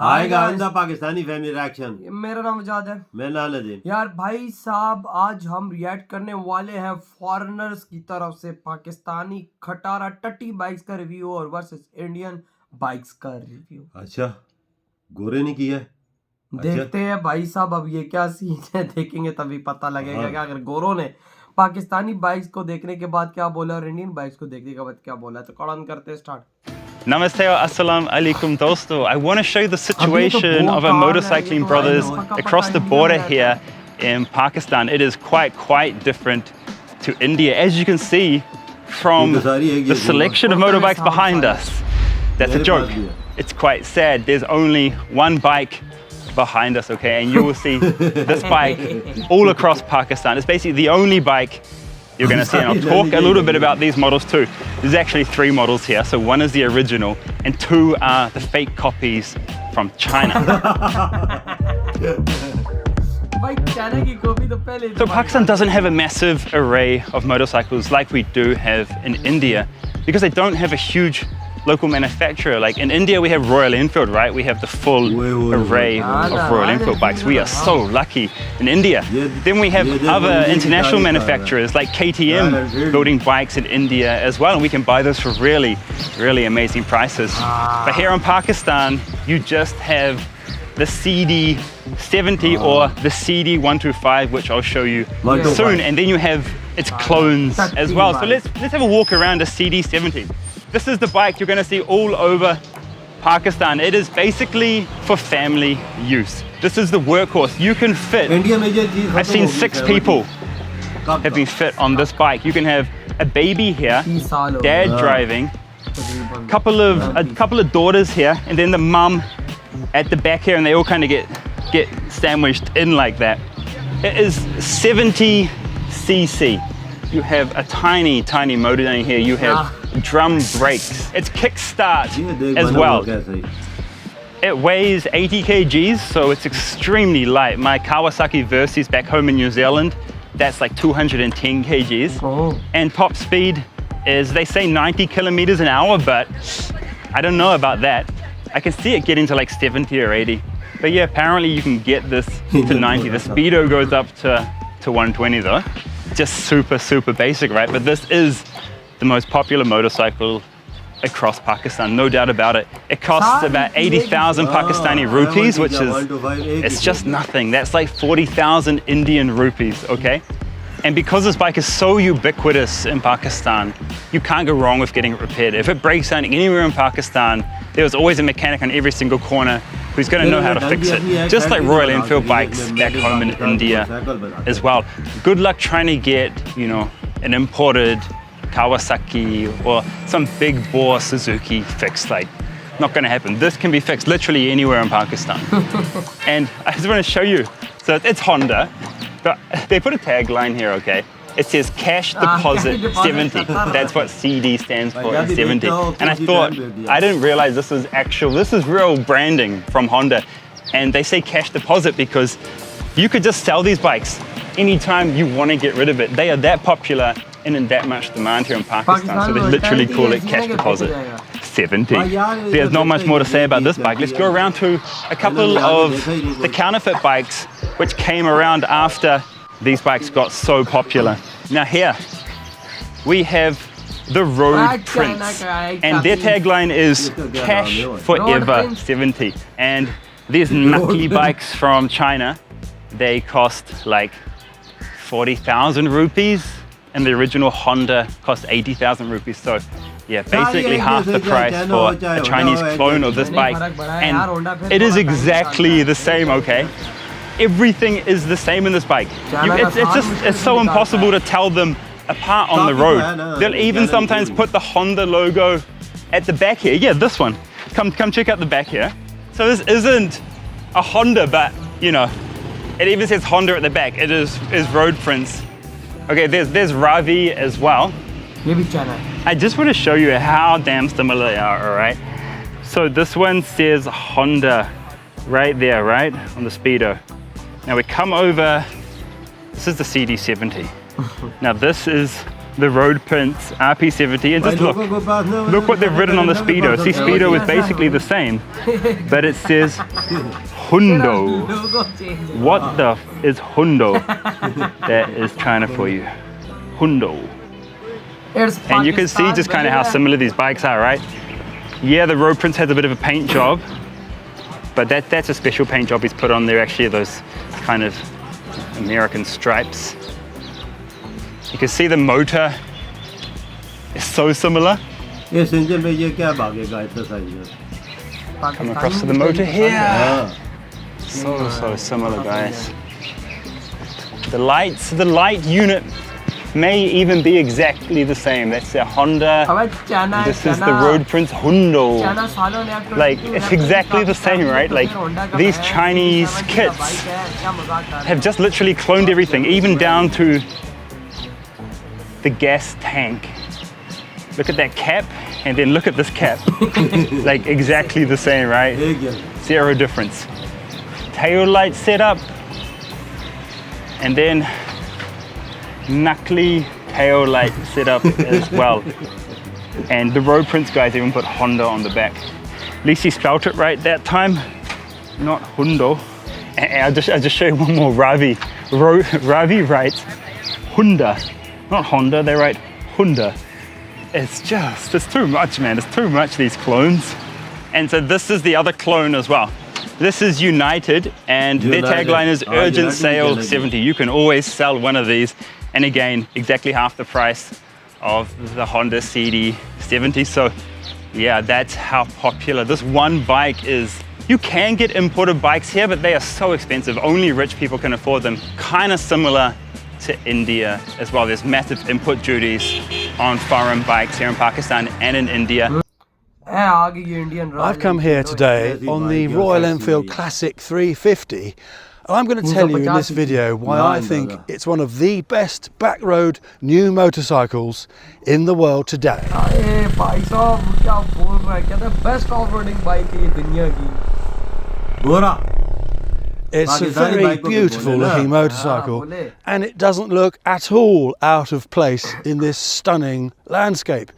आएगा आंदा Pakistani family reaction. मेरा नाम वजाहत है। मैं नाम नजीम। यार भाई साहब, आज हम रिएक्ट करने वाले हैं फॉरेनर्स की तरफ से पाकिस्तानी खटारा टट्टी बाइक्स का रिव्यू और वर्सेस इंडियन बाइक्स का रिव्यू। अच्छा, गोरे ने किया है। देखते हैं भाई साहब, अब ये क्या सीन है, देखेंगे तभी पता लगेगा हाँ। कि अगर गोरों ने पाकिस्तानी बाइक्स को देखने के बाद क्या बोला और इंडियन बाइक्स को देखने के बाद क्या बोला। तो कौन करते start. Namaste or Assalamu alaikum dosto. I want to show you the situation of our motorcycling brothers across the border here in Pakistan. It is quite different to India. As you can see from the selection of motorbikes behind us. That's a joke. It's quite sad. There's only one bike behind us, okay? And you will see this bike all across Pakistan. It's basically the only bike you're going to see, and I'll talk a little bit about these models too. There's actually 3 models here. So one is the original and 2 are the fake copies from China. So Pakistan doesn't have a massive array of motorcycles like we do have in India because they don't have a huge local manufacturer. Like in India we have Royal Enfield, right? We have the full array of Royal Enfield bikes. We are so lucky in India. Then we have other international manufacturers like KTM building bikes in India as well, and we can buy those for really amazing prices. But here in Pakistan you just have the CD70 or the CD125, which I'll show you soon, and then you have its clones as well. So let's have a walk around the CD70. This is the bike you're going to see all over Pakistan. It is basically for family use. This is the workhorse. You can fit, I've seen 6 people have been fit on this bike. You can have a baby here, dad driving, a couple of daughters here, and then the mum at the back here, and they all kind of get sandwiched in like that. It is 70 cc. You have a tiny motor down here. You have drum brakes. It's kickstart as well. It weighs 80 kgs, so it's extremely light. My Kawasaki Versys back home in New Zealand, that's like 210 kgs. And top speed is, they say 90 kilometers an hour, but I don't know about that. I can see it getting to like 70 or 80. But yeah, apparently you can get this to 90. The speedo goes up to 120 though. Just super basic, right? But this is the most popular motorcycle across Pakistan, no doubt about it. It costs about 80,000 Pakistani rupees, which is, it's just nothing. That's like 40,000 Indian rupees, okay? And because this bike is so ubiquitous in Pakistan, you can't go wrong with getting it repaired. If it breaks down anywhere in Pakistan, there's always a mechanic on every single corner who's going to know how to fix it. Just like Royal Enfield bikes back home in India as well. Good luck trying to get, you know, an imported Kawasaki or some big bore Suzuki fixed. Like, not going to happen. This can be fixed literally anywhere in Pakistan. And I just want to show you. So it's Honda, but they put a tagline here, okay? It says cash deposit 70. That's what CD stands for, 70. And I thought, I didn't realize this is real branding from Honda. And they say cash deposit because you could just sell these bikes anytime you want to get rid of it. They are that popular and in that much demand here in Pakistan. So they literally call it cash deposit 70. There's not much more to say about this bike. Let's go around to a couple of the counterfeit bikes which came around after these bikes got so popular. Now here we have the Road Prince, and their tagline is cash forever 70. And these knuckly bikes from China, they cost like 40,000 rupees, and the original Honda cost 80,000 rupees. So yeah, basically half the price for a Chinese clone of this bike. And it is exactly the same, okay? Everything is the same in this bike. It's so impossible to tell them apart on the road. They'll even sometimes put the Honda logo at the back here. Yeah, this one. Come check out the back here. So this isn't a Honda, but you know, it even says Honda at the back. It is Road Prince. Okay, there's Ravi as well. I just want to show you how damn similar they are, all right? So this one says Honda right there, right? On the speedo. Now we come over, this is the CD70. Now this is the road prints RP70 and just look what they've written on the Speedo. See, Speedo is basically the same, but it says Hundo. Logo change. What the is Hundo? That is China for you. Hundo. It's And you can see just kind of how similar these bikes are, right? Yeah, the road prints has a bit of a paint job, but that's a special paint job he's put on there. Actually, those kind of American stripes. You can see the motor is so similar. इस engine में ये क्या भागेगा इतना size में? Come across to the motor here. So similar, guys. The light unit may even be exactly the same. That's a Honda. This is the road prints Hundo. Like, it's exactly the same, right? Like, these Chinese kits have just literally cloned everything, even down to the gas tank. Look at that cap, and then look at this cap. Like, exactly the same, right? Zero difference. Tail light setup, and then knuckly tail light setup as well. And the road prints guys even put Honda on the back. At least he spelt it right that time, not Hundo. And I'll just show you one more. Ravi writes Honda, not Honda. They write Honda. It's too much, man. It's too much, these clones. And so this is the other clone as well. This is United, and their tagline is Urgent Sale 70. You can always sell one of these. And again, exactly half the price of the Honda CD70. So yeah, that's how popular this one bike is. You can get imported bikes here, but they are so expensive. Only rich people can afford them. Kind of similar to India as well. There's massive import duties on foreign bikes here in Pakistan and in India. I've come here today on the Royal Enfield Classic 350. And I'm going to tell you in this video why I think it's one of the best backroad new motorcycles in the world today. It's a very beautiful looking motorcycle, and it doesn't look at all out of place in this stunning landscape.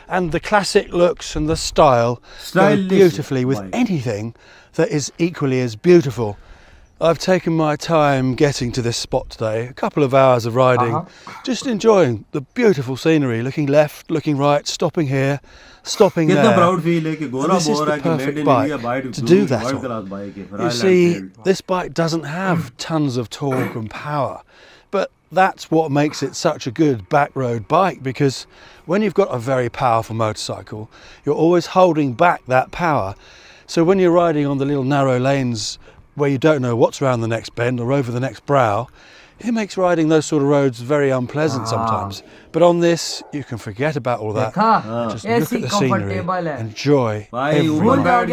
And the classic looks and the style go beautifully with anything that is equally as beautiful. I've taken my time getting to this spot today, a couple of hours of riding, just enjoying the beautiful scenery, looking left, looking right, stopping here, stopping there. This is the perfect bike to do that on. You see, this bike doesn't have tons of torque and power, but that's what makes it such a good backroad bike, because when you've got a very powerful motorcycle, you're always holding back that power. So when you're riding on the little narrow lanes where you don't know what's around the next bend or over the next brow, it makes riding those sort of roads very unpleasant sometimes. But on this, you can forget about all that. Just look at the scenery, enjoy every moment.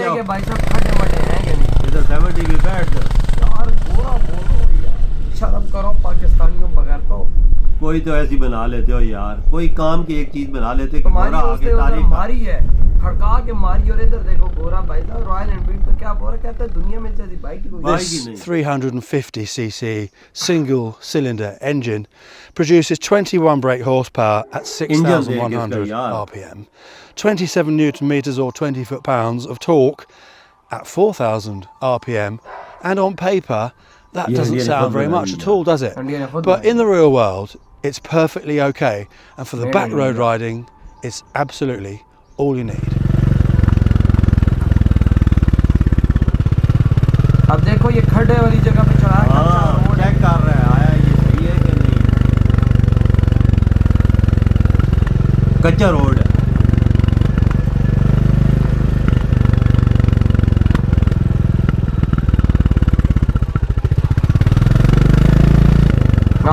कोई तो ऐसी बना लेते हो यार, कोई काम की एक चीज बना लेते कि गोरा आगे तारीफ मारी है, खड़का के मारी, और इधर देखो गोरा भाई था रॉयल एनफील्ड तो क्या बोल कहता है दुनिया में जैसी बाइक ही कोई नहीं. 350cc single cylinder engine produces 21 brake horsepower at 6,100 rpm, 27 newton meters or 20 foot-pounds of torque at 4,000 rpm, and on paper that doesn't sound very much at all, does it? But in the real world, it's perfectly okay. And for the back road riding, it's absolutely all you need. अब देखो ये खड्डे वाली जगह पे चढ़ा है, check कर रहा है आया ये सही है कि नहीं. कच्चा रोड है.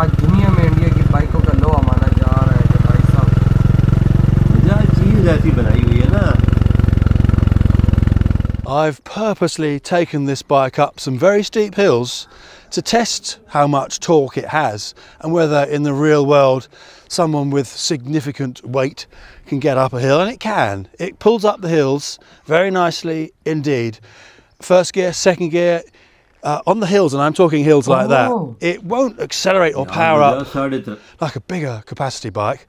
आज दुनिया में इंडिया की बाइकों का लोहा माना जा रहा है कि भाई साहब यार चीज ऐसी बनाई हुई है ना. I've purposely taken this bike up some very steep hills to test how much torque it has and whether in the real world someone with significant weight can get up a hill, and it can. It pulls up the hills very nicely indeed. First gear, second gear, on the hills, and I'm talking hills like that, it won't accelerate or power up like a bigger capacity bike,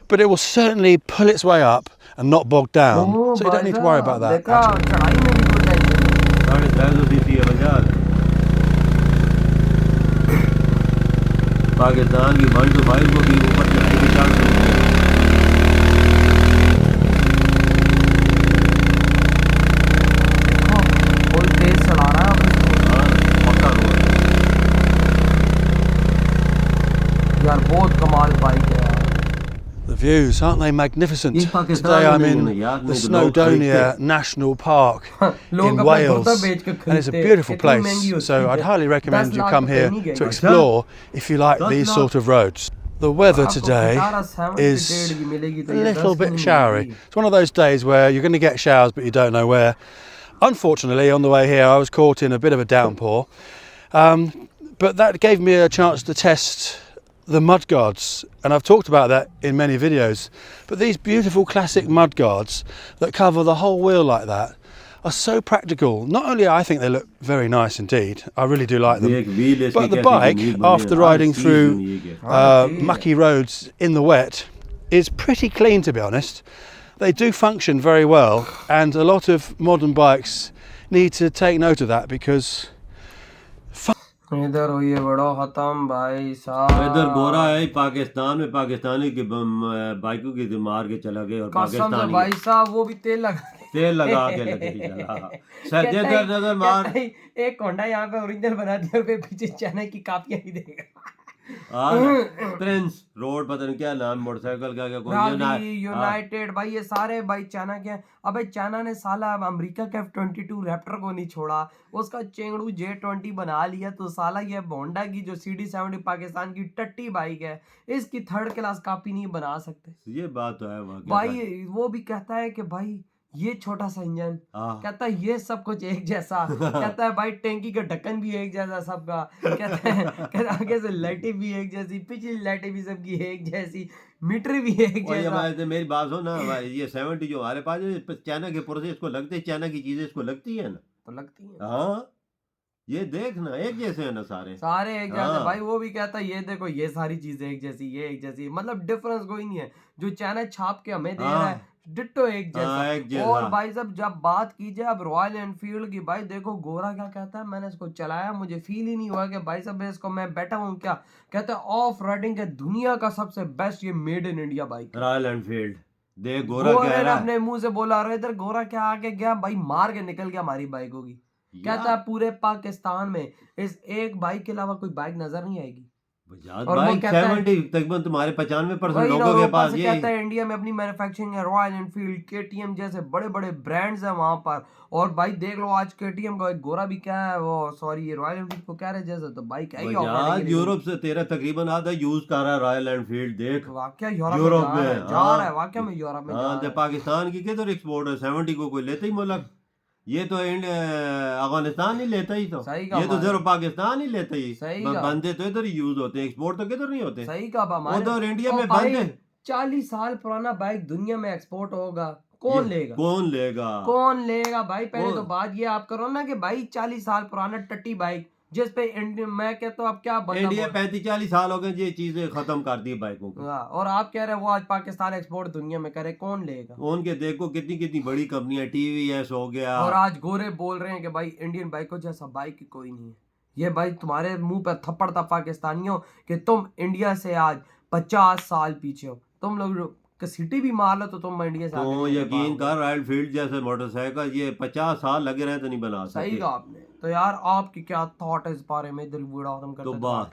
but it will certainly pull its way up and not bog down. Oh, So you don't need to worry about that देखा, at all. चढ़ाई में भी कोई tension नहीं। 350 CC है वजाहत। पाकिस्तान की 125 को भी ऊपर चढ़ाई की चांस नहीं है। देखो फुल तेज चला रहा है अब इसको। हाँ, पक्का रोड है। यार बहुत कमाल बाइक है यार। The views, aren't they magnificent? ये पाकिस्तान Today I'm में in नहीं है यार, the नहीं तो लोग Snowdonia खरीदते। National Park लोग in अपना Wales, कुर्ता बेच के and it's a खरीदते, beautiful इतनी महंगी place. होती So है। I'd highly 10 recommend you lakh come रुपए here नहीं गए। to explore if you like 10 these lakh? sort of roads. The weather आपको today खटारा 70 is डेढ़ की मिलेगी तो a ये 10 little की bit नहीं showery. मिलेगी। It's one of those days where you're going to get showers, but you don't know where. Unfortunately, on the way here, I was caught in a bit of a downpour, but that gave me a chance to test the mud guards, and I've talked about that in many videos. But these beautiful classic mud guards that cover the whole wheel like that are so practical. Not only I think they look very nice indeed, I really do like them, एक wheel इसकी but the कैसी bike, unique बनी है, after हर riding चीज़ through unique है। ठीक है। mucky roads in the wet, is pretty clean, to be honest. They do function very well, and a lot of modern bikes need to take note of that because इधर हो ये बड़ा खत्म भाई इधर साहब। गोरा है पाकिस्तान में, पाकिस्तानी की बाइकों की तो मार के चला गया और कसम से पाकिस्तानी भाई साहब वो भी तेल लगा तेल लगा के लगे चला। सर नजर मार। एक होंडा यहाँ पे ओरिजिनल बना दिया और पीछे चाइना की कापियां भी देगा। प्रिंस रोड पता नहीं क्या नाम मोटरसाइकिल का क्या कोई यूनाइटेड भाई ये सारे भाई चाइना के। अबे चाइना ने साला अमेरिका के F-22 रैप्टर को नहीं छोड़ा, उसका चेंगड़ू J-20 बना लिया, तो साला ये होंडा की जो CD70 पाकिस्तान की टट्टी बाइक है इसकी थर्ड क्लास कॉपी नहीं बना सकते। ये बात तो है भाई वो भी कहता है कि भाई ये छोटा सा इंजन, कहता है ये सब कुछ एक जैसा, कहता है भाई टैंकी का ढक्कन भी एक जैसा सबका, कहता है आगे से लाइटें भी एक जैसी, पिछली लाइटें भी सबकी एक जैसी, मीटर भी एक जैसा। मेरी बात हो ना भाई, ये 70 जो हमारे पास है चाइना के पुरसे इसको लगते, चाइना की चीजें इसको लगती है ना, तो लगती है। हाँ ये देखना एक जैसे है ना सारे एक जैसे। भाई वो भी कहता है ये देखो ये सारी चीजें एक जैसी, ये एक जैसी, मतलब डिफरेंस कोई नहीं है। जो चाइना छाप के हमें दे रहा है डिट्टो एक जैसा। और भाई साहब जब बात की जाए अब रॉयल एनफील्ड की, भाई देखो गोरा क्या कहता है, मैंने इसको चलाया मुझे फील ही नहीं हुआ कि भाई साहब इसको मैं बैठा हूँ क्या, कहता है ऑफ राइडिंग के दुनिया का सबसे बेस्ट ये made in India bike royal Enfield. देख गोरा कह रहा है, अपने मुंह से बोला रहा है। इधर गोरा क्या आके गया भाई, मार के निकल गया हमारी बाइकों की। कहता है पूरे पाकिस्तान में इस एक बाइक के अलावा कोई बाइक नजर नहीं आएगी। और वो 70 तकरीबन तुम्हारे 95% लोगों के पास ये कहता है इंडिया में अपनी मैन्युफैक्चरिंग है, रॉयल एनफील्ड, केटीएम जैसे बड़े बड़े ब्रांड्स हैं वहां पर। और भाई देख लो आज केटीएम का एक गोरा भी क्या है वो, सॉरी रॉयल एनफील्ड को कह रहे जैसे, तो बाइक है ही यूरोप से तेरा तकरीबन आधा यूज कर रहा है रॉयल एनफील्ड। देख वाकया यूरोप में जा रहा है, वाकया में यूरोप में हाँ, पाकिस्तान की किधर एक्सपोर्ट है, 70 को कोई लेता ही मुल्क, ये तो अफगानिस्तान ही लेता ही, तो ये तो सिर्फ पाकिस्तान ही लेता ही, बंदे तो इधर ही यूज होते हैं, एक्सपोर्ट तो किधर नहीं होते। सही कहा उधर इंडिया में बंदे 40 साल पुराना बाइक दुनिया में एक्सपोर्ट होगा, कौन लेगा कौन लेगा भाई। पहले तो बात ये आप करो ना कि भाई 40 साल पुराना टट्टी बाइक जिस पे मैं कहता हूँ अब क्या इंडिया 35-40 साल हो गए ये चीजें खत्म कर दी बाइकों को, और आप कह रहे हो वो आज पाकिस्तान एक्सपोर्ट दुनिया में करे, कौन लेगा। उनके देखो कितनी कितनी बड़ी कंपनियां, टीवीएस हो गया, और आज गोरे बोल रहे हैं कि भाई इंडियन बाइकों जैसा बाइक कोई नहीं है। ये भाई तुम्हारे मुंह पर थप्पड़ था पाकिस्तानियों कि तुम इंडिया से आज 50 साल पीछे हो, तुम लोग सिटी भी मार लो तो तुम इंडिया से तो यकीन कर रॉयल फील्ड जैसे मोटरसाइकिल ये 50 साल लगे रहे तो नहीं बना सकते। सही कहा आपने। तो यार आपकी क्या थॉट है इस बारे में, दिल बुरा खत्म करते तो बात